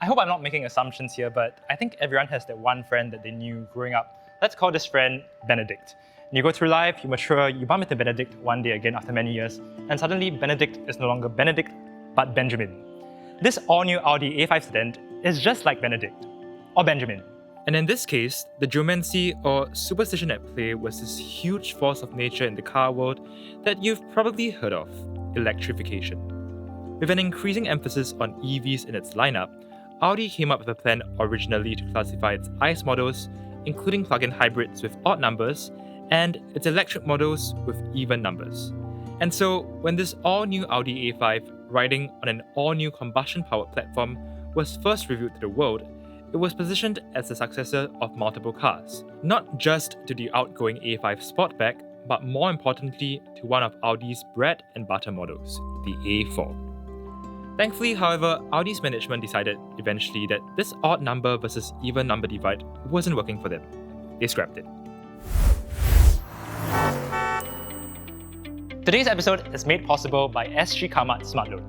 I hope I'm not making assumptions here, but I think everyone has that one friend that they knew growing up. Let's call this friend Benedict. And you go through life, you mature, you bump into Benedict one day again after many years, and suddenly Benedict is no longer Benedict, but Benjamin. This all-new Audi A5 Sedan is just like Benedict, or Benjamin. And in this case, the geomancy or superstition at play was this huge force of nature in the car world that you've probably heard of, electrification. With an increasing emphasis on EVs in its lineup, Audi came up with a plan originally to classify its ICE models, including plug-in hybrids with odd numbers, and its electric models with even numbers. And so, when this all-new Audi A5 riding on an all-new combustion-powered platform was first revealed to the world, it was positioned as the successor of multiple cars, not just to the outgoing A5 Sportback, but more importantly to one of Audi's bread and butter models, the A4. Thankfully, however, Audi's management decided eventually that this odd number versus even number divide wasn't working for them. They scrapped it. Today's episode is made possible by Sgcarmart Smart Loan.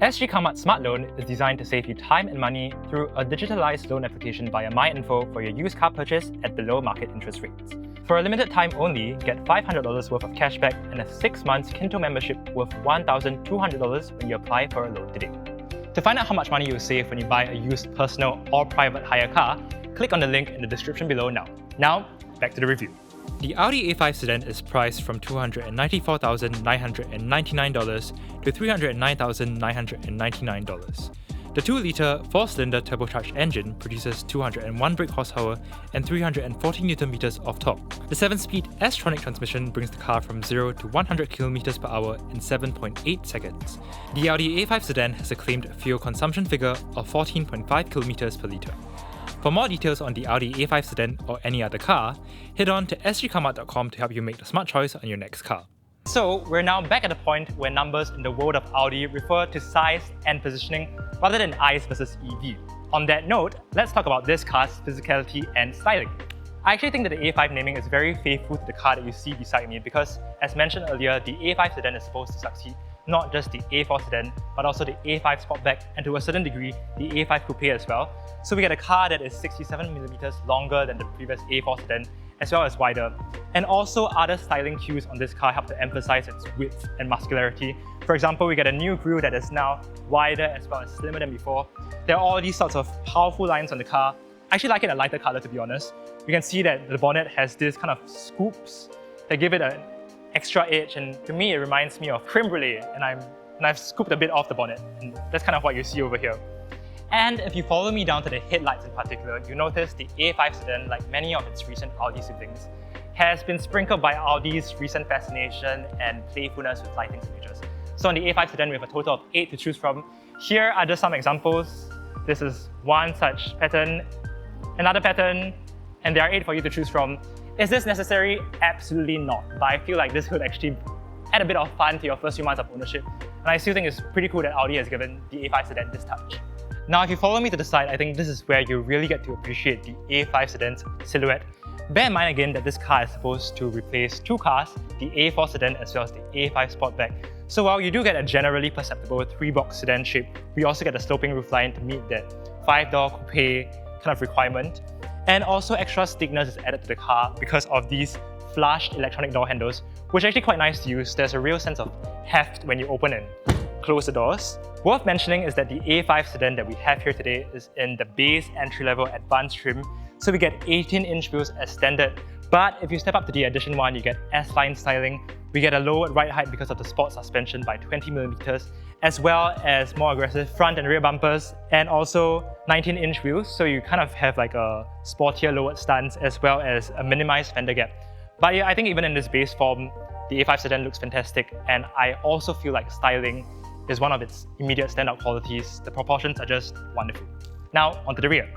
Sgcarmart Smart Loan is designed to save you time and money through a digitalized loan application via MyInfo for your used car purchase at below market interest rates. For a limited time only, get $500 worth of cashback and a 6 months Kinto membership worth $1,200 when you apply for a loan today. To find out how much money you'll save when you buy a used personal or private hire car, click on the link in the description below now. Now, back to the review. The Audi A5 Sedan is priced from $294,999 to $309,999. The 2-litre, 4-cylinder turbocharged engine produces 201 brake horsepower and 340 Nm of torque. The 7-speed S-tronic transmission brings the car from 0 to 100 km per hour in 7.8 seconds. The Audi A5 Sedan has a claimed fuel consumption figure of 14.5 km per litre. For more details on the Audi A5 Sedan or any other car, head on to sgcarmart.com to help you make the smart choice on your next car. So, we're now back at the point where numbers in the world of Audi refer to size and positioning rather than ICE versus EV. On that note, let's talk about this car's physicality and styling. I actually think that the A5 naming is very faithful to the car that you see beside me because, as mentioned earlier, the A5 Sedan is supposed to succeed not just the A4 Sedan, but also the A5 Sportback and to a certain degree, the A5 Coupe as well. So we get a car that is 67mm longer than the previous A4 Sedan, as well as wider. And also other styling cues on this car help to emphasize its width and muscularity. For example, we get a new grille that is now wider as well as slimmer than before. There are all these sorts of powerful lines on the car. I actually like it in a lighter color, to be honest. You can see that the bonnet has this kind of scoops that give it an extra edge, and to me it reminds me of creme brulee, and I've scooped a bit off the bonnet, and that's kind of what you see over here. And if you follow me down to the headlights in particular, you notice the A5 Sedan, like many of its recent Audi siblings, has been sprinkled by Audi's recent fascination and playfulness with lighting signatures. So on the A5 Sedan we have a total of 8 to choose from. Here are just some examples. This is one such pattern, another pattern, and there are 8 for you to choose from. Is this necessary? Absolutely not, but I feel like this could actually add a bit of fun to your first few months of ownership, and I still think it's pretty cool that Audi has given the A5 Sedan this touch. Now, if you follow me to the side, I think this is where you really get to appreciate the A5 Sedan's silhouette. Bear in mind again that this car is supposed to replace 2 cars, the A4 Sedan as well as the A5 Sportback. So while you do get a generally perceptible 3-box sedan shape, we also get a sloping roofline to meet that 5-door coupe kind of requirement. And also extra sleekness is added to the car because of these flushed electronic door handles, which are actually quite nice to use. There's a real sense of heft when you open and close the doors. Worth mentioning is that the A5 Sedan that we have here today is in the base entry-level advanced trim, so we get 18-inch wheels as standard. But if you step up to the Edition 1, you get S-line styling. We get a lowered ride height because of the sport suspension by 20mm, as well as more aggressive front and rear bumpers, and also 19-inch wheels, so you kind of have like a sportier lowered stance as well as a minimized fender gap. But yeah, I think even in this base form, the A5 Sedan looks fantastic, and I also feel like styling is one of its immediate standout qualities. The proportions are just wonderful. Now, onto the rear.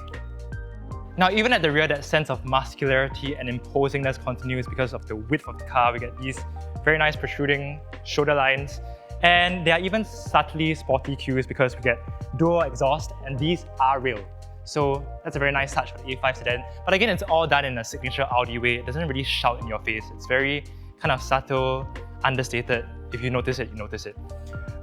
Now, even at the rear, that sense of muscularity and imposingness continues because of the width of the car. We get these very nice protruding shoulder lines, and there are even subtly sporty cues because we get dual exhaust, and these are real. So that's a very nice touch for the A5 Sedan. But again, it's all done in a signature Audi way. It doesn't really shout in your face. It's very kind of subtle, understated. If you notice it, you notice it.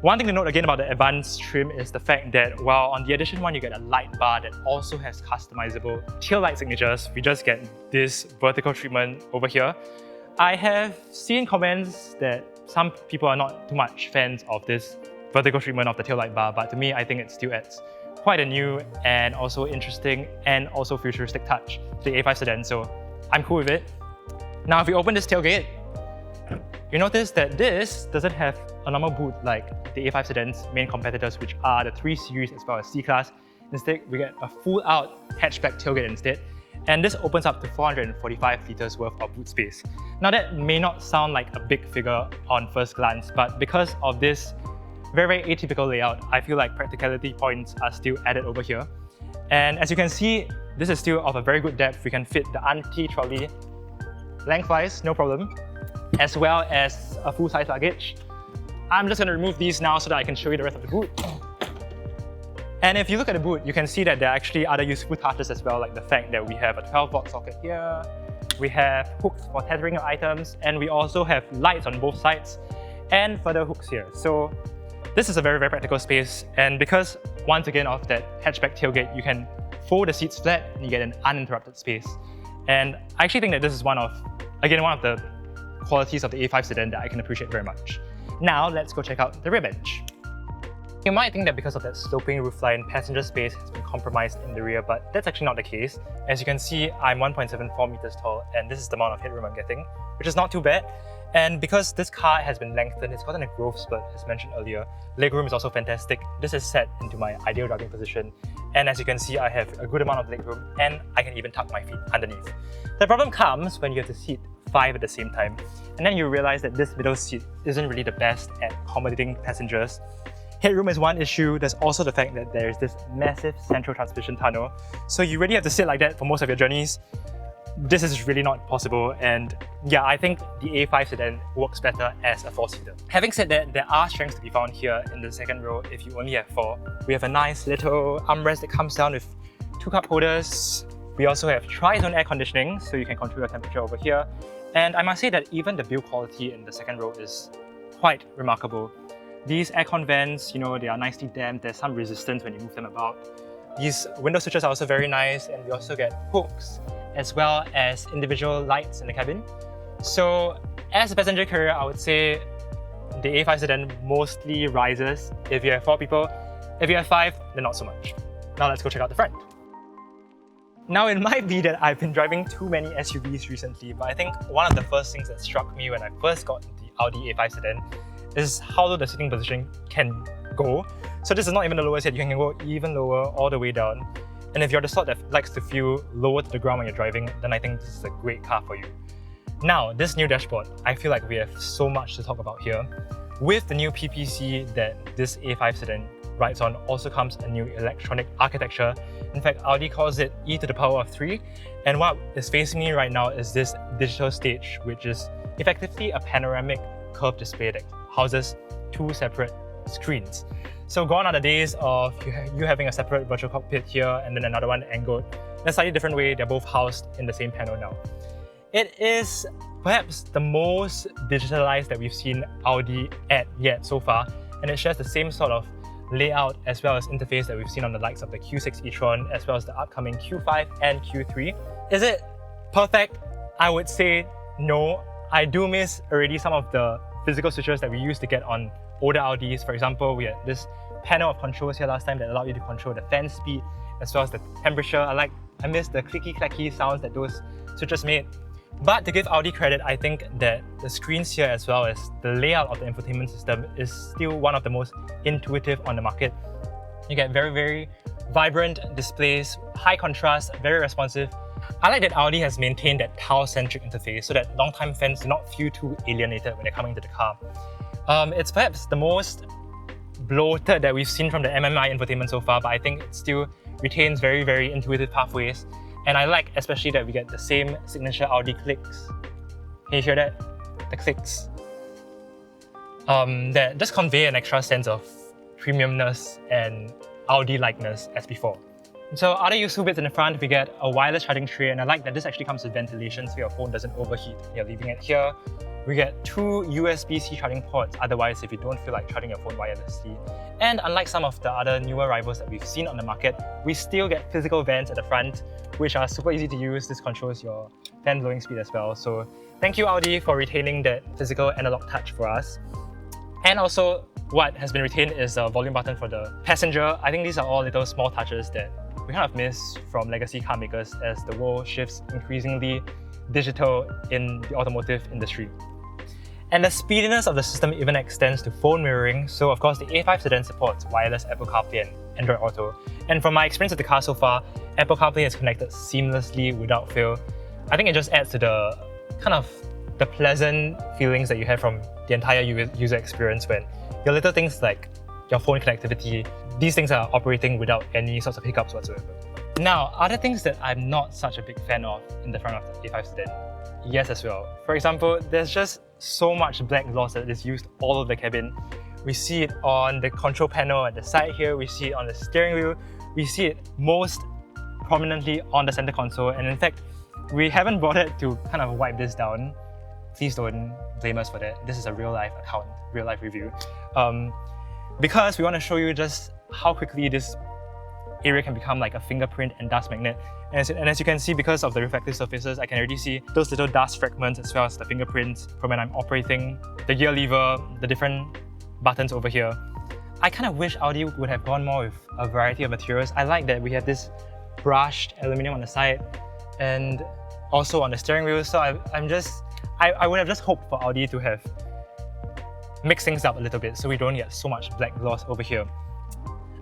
One thing to note again about the advanced trim is the fact that while on the Edition 1 you get a light bar that also has customizable tail light signatures, we just get this vertical treatment over here. I have seen comments that some people are not too much fans of this vertical treatment of the tail light bar, but to me I think it still adds quite a new and also interesting and also futuristic touch to the A5 Sedan, so I'm cool with it. Now if we open this tailgate, you notice that this doesn't have a normal boot like the A5 Sedan's main competitors, which are the 3 Series as well as C-Class. Instead, we get a full-out hatchback tailgate instead, and this opens up to 445 litres worth of boot space. Now that may not sound like a big figure on first glance, but because of this very atypical layout, I feel like practicality points are still added over here. And as you can see, this is still of a very good depth. We can fit the auntie trolley lengthwise, no problem, as well as a full-size luggage. I'm just going to remove these now so that I can show you the rest of the boot. And if you look at the boot, you can see that there are actually other useful touches as well, like the fact that we have a 12-volt socket here, we have hooks for tethering your items, and we also have lights on both sides and further hooks here. So this is a very practical space, and because once again of that hatchback tailgate, you can fold the seats flat and you get an uninterrupted space. And I actually think that this is one of the qualities of the A5 Sedan that I can appreciate very much. Now let's go check out the rear bench. You might think that because of that sloping roofline, passenger space has been compromised in the rear, but that's actually not the case. As you can see, I'm 1.74 meters tall, and this is the amount of headroom I'm getting, which is not too bad. And because this car has been lengthened, it's gotten a growth spurt, as mentioned earlier. Legroom is also fantastic. This is set into my ideal driving position. And as you can see, I have a good amount of legroom, and I can even tuck my feet underneath. The problem comes when you have to seat 5 at the same time, and then you realize that this middle seat isn't really the best at accommodating passengers. Headroom is one issue. There's also the fact that there's this massive central transmission tunnel, so you really have to sit like that for most of your journeys. This is really not possible, and yeah, I think the A5 Sedan works better as a 4-seater. Having said that, there are strengths to be found here in the second row if you only have 4. We have a nice little armrest that comes down with 2 cup holders. We also have tri-zone air conditioning, so you can control your temperature over here. And I must say that even the build quality in the second row is quite remarkable. These aircon vents, they are nicely damped. There's some resistance when you move them about. These window switches are also very nice, and we also get hooks as well as individual lights in the cabin. So as a passenger carrier, I would say the A5 Sedan mostly rises if you have 4 people. If you have 5, then not so much. Now let's go check out the front. Now it might be that I've been driving too many SUVs recently, but I think one of the first things that struck me when I first got the Audi A5 Sedan is how low the sitting position can go. So this is not even the lowest yet, you can go even lower all the way down. And if you're the sort that likes to feel lower to the ground when you're driving, then I think this is a great car for you. Now, this new dashboard, I feel like we have so much to talk about here. With the new PPC that this A5 Sedan rides on also comes a new electronic architecture. In fact, Audi calls it e to the power of 3. And what is facing me right now is this digital stage, which is effectively a panoramic curved display that houses 2 separate screens. So gone are the days of you having a separate virtual cockpit here and then another one angled in a slightly different way. They're both housed in the same panel now. It is perhaps the most digitalized that we've seen Audi add yet so far, and it shares the same sort of layout as well as interface that we've seen on the likes of the Q6 e-tron as well as the upcoming Q5 and Q3. Is it perfect? I would say no. I do miss already some of the physical switches that we used to get on older Audis. For example, we had this panel of controls here last time that allowed you to control the fan speed as well as the temperature. I miss the clicky-clacky sounds that those switches made. But to give Audi credit, I think that the screens here as well as the layout of the infotainment system is still one of the most intuitive on the market. You get very vibrant displays, high contrast, very responsive. I like that Audi has maintained that tile-centric interface so that long-time fans do not feel too alienated when they're coming to the car. It's perhaps the most bloated that we've seen from the MMI infotainment so far, but I think it still retains very intuitive pathways. And I like especially that we get the same signature Audi clicks. Can you hear that? The clicks. That just convey an extra sense of premiumness and Audi-likeness as before. So other useful bits in the front, we get a wireless charging tray, and I like that this actually comes with ventilation so your phone doesn't overheat when you're leaving it here. We get 2 USB-C charging ports, otherwise if you don't feel like charging your phone wirelessly. And unlike some of the other newer rivals that we've seen on the market, we still get physical vents at the front, which are super easy to use. This controls your fan blowing speed as well. So thank you Audi for retaining that physical analog touch for us. And also, what has been retained is a volume button for the passenger. I think these are all little small touches that we kind of miss from legacy car makers as the world shifts increasingly digital in the automotive industry. And the speediness of the system even extends to phone mirroring. So of course, the A5 Sedan supports wireless Apple CarPlay and Android Auto. And from my experience with the car so far, Apple CarPlay is connected seamlessly without fail. I think it just adds to the kind of the pleasant feelings that you have from the entire user experience when your little things like your phone connectivity, these things are operating without any sorts of hiccups whatsoever. Now, other things that I'm not such a big fan of in the front of the A5 Sedan, yes as well. For example, there's just so much black gloss that is used all over the cabin. We see it on the control panel at the side here, we see it on the steering wheel, we see it most prominently on the center console, and in fact, we haven't bothered to kind of wipe this down. Please don't blame us for that. This is a real life account, real life review. Because we want to show you just how quickly this area can become like a fingerprint and dust magnet. And as you can see, because of the reflective surfaces, I can already see those little dust fragments as well as the fingerprints from when I'm operating the gear lever, the different buttons over here. I kind of wish Audi would have gone more with a variety of materials. I like that we have this brushed aluminium on the side and also on the steering wheel. So I would have just hoped for Audi to have mixed things up a little bit so we don't get so much black gloss over here.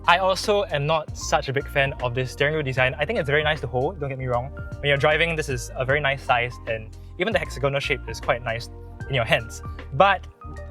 I also am not such a big fan of this steering wheel design. I think it's very nice to hold, don't get me wrong. When you're driving, this is a very nice size and even the hexagonal shape is quite nice in your hands. But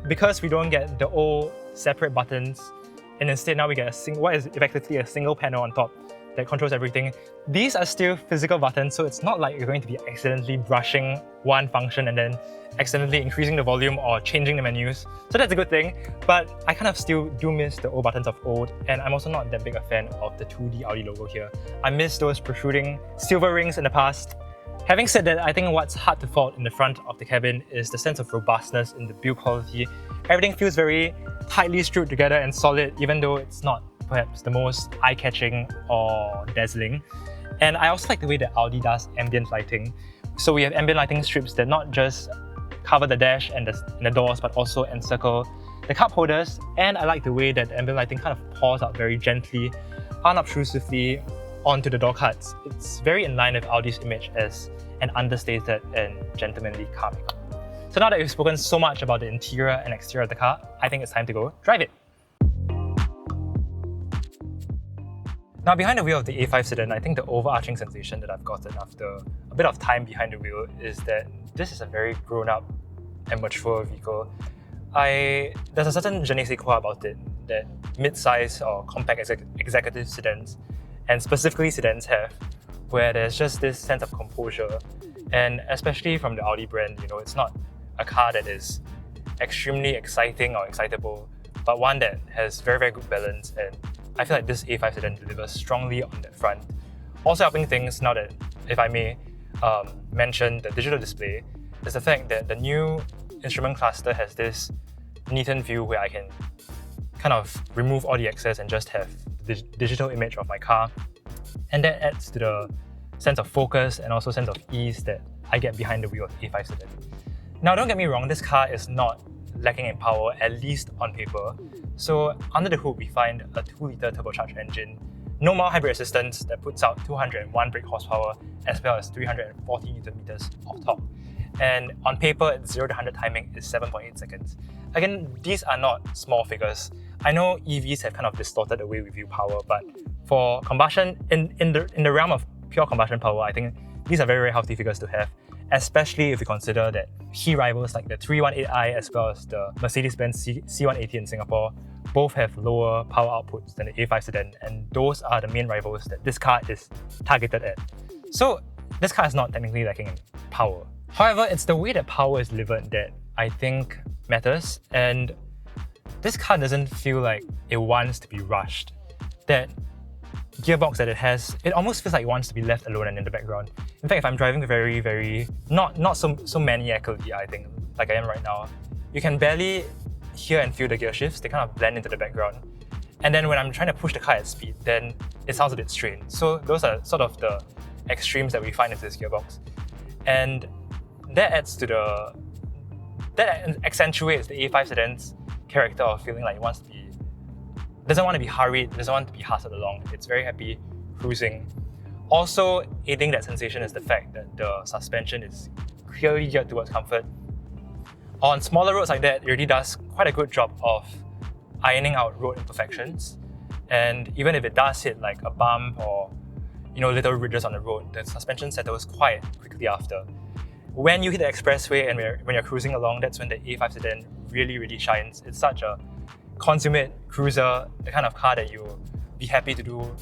because we don't get the old separate buttons and instead now we get what is effectively a single panel on top that controls everything, these are still physical buttons, so it's not like you're going to be accidentally brushing one function and then accidentally increasing the volume or changing the menus. So that's a good thing, but I kind of still do miss the old buttons of old, and I'm also not that big a fan of the 2D Audi logo here. I miss those protruding silver rings in the past. Having said that, I think what's hard to fault in the front of the cabin is the sense of robustness in the build quality. Everything feels very tightly screwed together and solid, even though it's not perhaps the most eye-catching or dazzling. And I also like the way that Audi does ambient lighting. So we have ambient lighting strips that not just cover the dash and the doors, but also encircle the cup holders. And I like the way that the ambient lighting kind of pours out very gently, unobtrusively onto the door cuts. It's very in line with Audi's image as an understated and gentlemanly car maker. So now that we've spoken so much about the interior and exterior of the car, I think it's time to go drive it. Now, behind the wheel of the A5 Sedan, I think the overarching sensation that I've gotten after a bit of time behind the wheel is that this is a very grown-up and mature vehicle. There's a certain je ne sais quoi about it that mid-size or compact executive sedans, and specifically sedans, have, where there's just this sense of composure. And especially from the Audi brand, it's not a car that is extremely exciting or excitable, but one that has very, very good balance, and I feel like this A5 Sedan delivers strongly on that front. Also helping things, now that, if I may mention the digital display, is the fact that the new instrument cluster has this neatened view where I can kind of remove all the excess and just have the digital image of my car. And that adds to the sense of focus and also sense of ease that I get behind the wheel of A5 Sedan. Now, don't get me wrong, this car is not lacking in power, at least on paper. So under the hood, we find a 2-litre turbocharged engine, no more hybrid assistance that puts out 201 brake horsepower as well as 340 Nm of torque. And on paper, its 0 to 100 timing is 7.8 seconds. Again, these are not small figures. I know EVs have kind of distorted the way we view power, but for combustion, in the realm of pure combustion power, I think these are very, very healthy figures to have, especially if you consider that key rivals like the 318i as well as the Mercedes-Benz C180 in Singapore both have lower power outputs than the A5 Sedan, and those are the main rivals that this car is targeted at. So this car is not technically lacking in power. However, it's the way that power is delivered that I think matters, and this car doesn't feel like it wants to be rushed. That gearbox that it has, it almost feels like it wants to be left alone and in the background. In fact, if I'm driving very, not so maniacally, I think, like I am right now, you can barely hear and feel the gear shifts. They kind of blend into the background. And then when I'm trying to push the car at speed, then it sounds a bit strained. So those are sort of the extremes that we find in this gearbox. And that accentuates the A5 Sedan's character of feeling like it doesn't want to be hurried, doesn't want to be hustled along. It's very happy cruising. Also aiding that sensation is the fact that the suspension is clearly geared towards comfort. On smaller roads like that, it really does quite a good job of ironing out road imperfections. And even if it does hit like a bump or little ridges on the road, the suspension settles quite quickly after. When you hit the expressway and when you're cruising along, that's when the A5 Sedan really shines. It's such a consummate cruiser, the kind of car that you'll be happy to do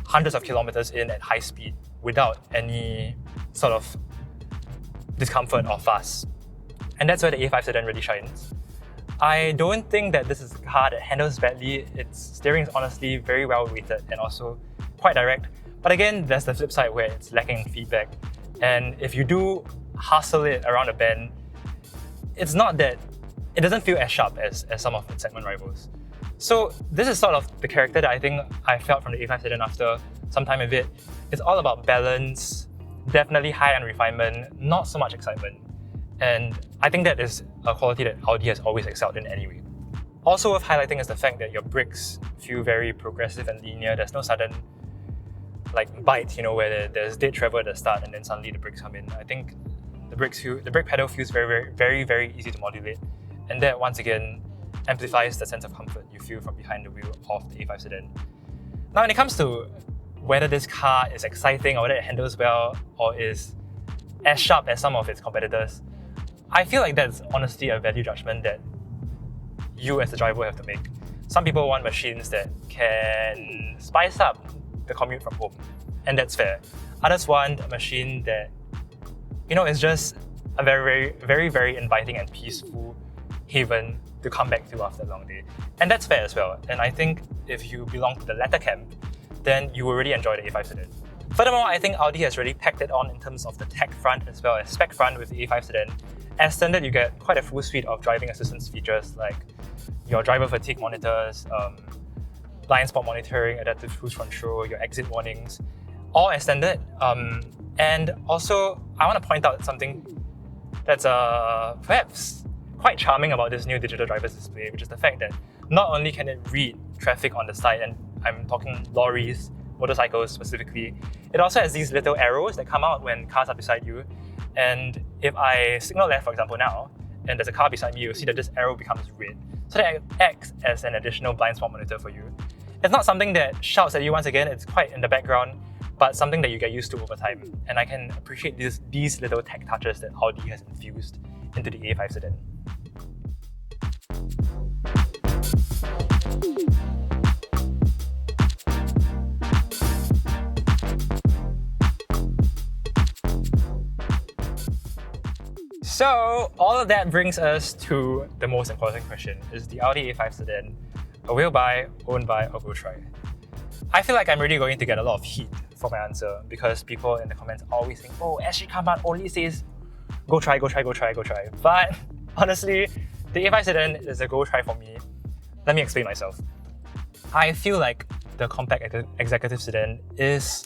hundreds of kilometers in at high speed without any sort of discomfort or fuss. And that's where the A5 Sedan really shines. I don't think that this is a car that handles badly. Its steering is honestly very well weighted and also quite direct. But again, there's the flip side where it's lacking feedback. And if you do hustle it around a bend, it's not that it doesn't feel as sharp as some of its segment rivals. So this is sort of the character that I think I felt from the A5 Sedan after some time with it. It's all about balance, definitely high on refinement, not so much excitement. And I think that is a quality that Audi has always excelled in anyway. Also worth highlighting is the fact that your brakes feel very progressive and linear. There's no sudden bite, where there's dead travel at the start and then suddenly the brakes come in. I think the brake pedal feels very easy to modulate. And that once again amplifies the sense of comfort you feel from behind the wheel of the A5 Sedan. Now when it comes to whether this car is exciting or whether it handles well or is as sharp as some of its competitors, I feel like that's honestly a value judgment that you as the driver have to make. Some people want machines that can spice up the commute from home, and that's fair. Others want a machine that, is just a very inviting and peaceful haven to come back to after a long day. And that's fair as well. And I think if you belong to the latter camp, then you will really enjoy the A5 Sedan. Furthermore, I think Audi has really packed it on in terms of the tech front as well as spec front with the A5 Sedan. As standard, you get quite a full suite of driving assistance features like your driver fatigue monitors, blind spot monitoring, adaptive cruise control, your exit warnings, all as standard. And also, I want to point out something that's perhaps quite charming about this new digital driver's display, which is the fact that not only can it read traffic on the side, and I'm talking lorries, motorcycles specifically, it also has these little arrows that come out when cars are beside you. And if I signal left, for example, now, and there's a car beside me, you'll see that this arrow becomes red. So that acts as an additional blind spot monitor for you. It's not something that shouts at you once again, it's quite in the background, but something that you get used to over time. And I can appreciate these little tech touches that Audi has infused into the A5 Sedan. So all of that brings us to the most important question. Is the Audi A5 Sedan a will buy, own by, or go try? I feel like I'm really going to get a lot of heat for my answer because people in the comments always think, oh, Sgcarmart only says go try. But honestly, the A5 Sedan is a go try for me. Let me explain myself. I feel like the compact executive sedan is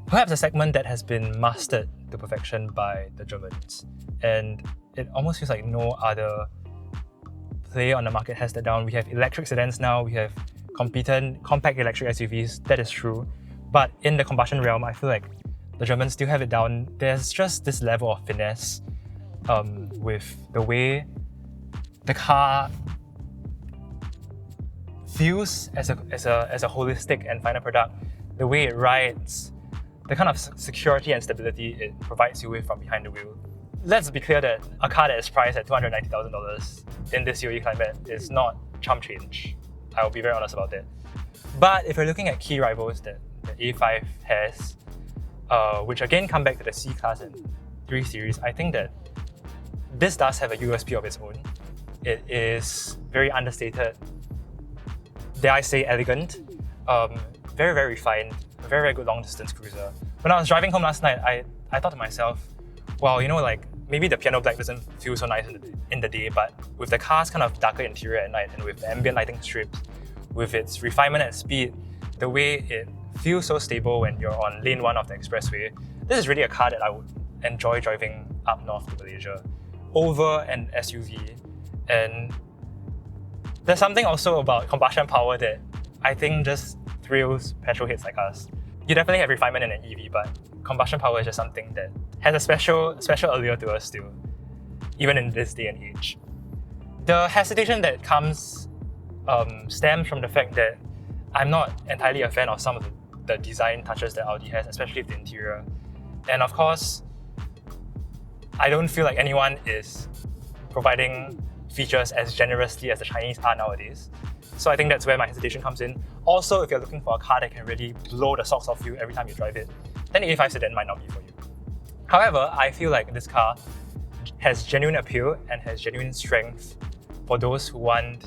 perhaps a segment that has been mastered to perfection by the Germans. And it almost feels like no other player on the market has that down. We have electric sedans now, we have competent compact electric SUVs, that is true. But in the combustion realm, I feel like the Germans still have it down. There's just this level of finesse with the way the car feels as a holistic and final product, the way it rides, the kind of security and stability it provides you with from behind the wheel. Let's be clear that a car that is priced at $290,000 in this UAE climate is not chump change. I'll be very honest about that. But if you're looking at key rivals that the A5 has, which again come back to the C-Class and 3 Series, I think that this does have a USP of its own. It is very understated, dare I say elegant. very, very refined, a very, very good long distance cruiser. When I was driving home last night, I thought to myself, well, you know, like maybe the piano black doesn't feel so nice in the day, but with the car's kind of darker interior at night and with the ambient lighting strips, with its refinement at speed, the way it feels so stable when you're on lane 1 of the expressway, this is really a car that I would enjoy driving up north to Malaysia over an SUV. And there's something also about combustion power that I think just thrills petrol heads like us. You definitely have refinement in an EV, but combustion power is just something that has a special allure to us still, even in this day and age. The hesitation that comes stems from the fact that I'm not entirely a fan of some of the design touches that Audi has, especially with the interior. And of course, I don't feel like anyone is providing features as generously as the Chinese are nowadays. So I think that's where my hesitation comes in. Also, if you're looking for a car that can really blow the socks off you every time you drive it, then the A5 Sedan might not be for you. However, I feel like this car has genuine appeal and has genuine strength for those who want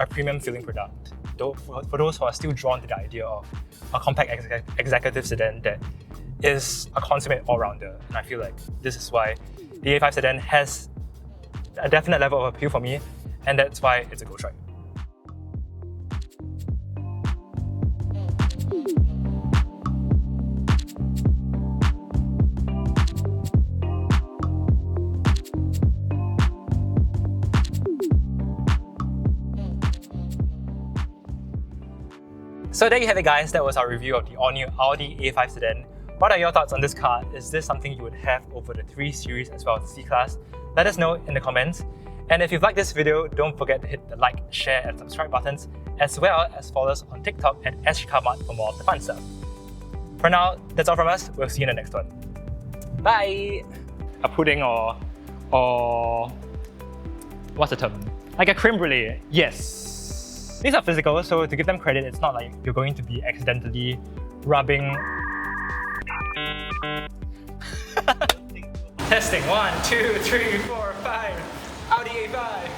a premium feeling product. For those who are still drawn to the idea of a compact executive sedan that is a consummate all-rounder. And I feel like this is why the A5 Sedan has a definite level of appeal for me, and that's why it's a go try. So there you have it, guys. That was our review of the all-new Audi A5 Sedan. What are your thoughts on this car? Is this something you would have over the 3 Series as well as the C-Class? Let us know in the comments. And if you've liked this video, don't forget to hit the like, share and subscribe buttons, as well as follow us on TikTok at Sgcarmart for more of the fun stuff. For now, that's all from us. We'll see you in the next one. Bye! A pudding or what's the term? Like a creme brulee. Yes! These are physical, so to give them credit, it's not like you're going to be accidentally rubbing... Testing 1, 2, 3, 4, 5. Audi A5.